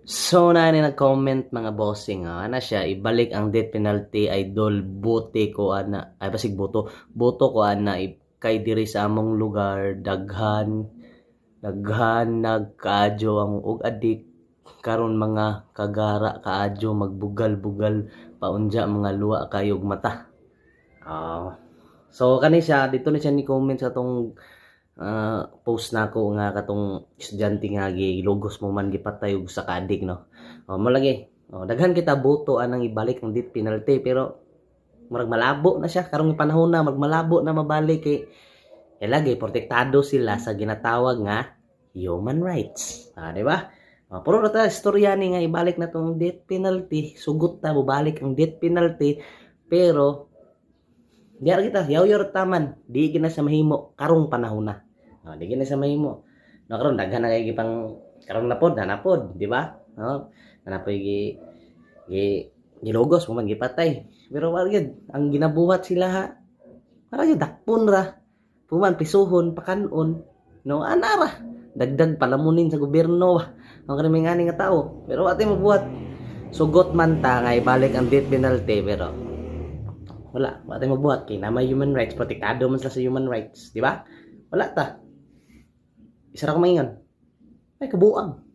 So na ni nag-comment mga bossing, ana siya ibalik ang death penalty idol bote ko ana ay basig boto ko ana kay diri sa among lugar daghan nagkaadyo ang og adik karon mga kagara kaadyo magbugal-bugal paunja mga luwa kayog mata. So kani siya dito ni siya ni comment sa tong post nako nga katong estudyante nga gilugos mo man gipatay og sa kadik no. Mo lagi. Daghan kita boto anang ibalik ang death penalty pero murag malabo na siya karong panahon na magmalabo na mabalik kay lagi protektado sila sa ginatawag nga human rights. Di ba? Puro na ta istorya ni nga ibalik na tong death penalty, sugot ta balik ang death penalty pero diya kita yaw taman di gina sa mahimo karong panahon na. Di gina sa mahimo. No karon daghan na kay gipang karon na pod, di ba? Nanapoy gilogos mo man gipatay. Pero wala gyud ang ginabuhat sila ha. Para gyud dakpon ra. Puman pisuhon pakanon. No anara. Dagdag palamunin sa gobyerno ang kanang ngani nga tao. Pero ate mabuhat sugot man ta nga ibalik ang death penalty pero wala tayong mabuhat kay na may human rights, protektado man sila sa human rights, di ba? Wala ta. Isa ra ko maingon. Ay kabuang.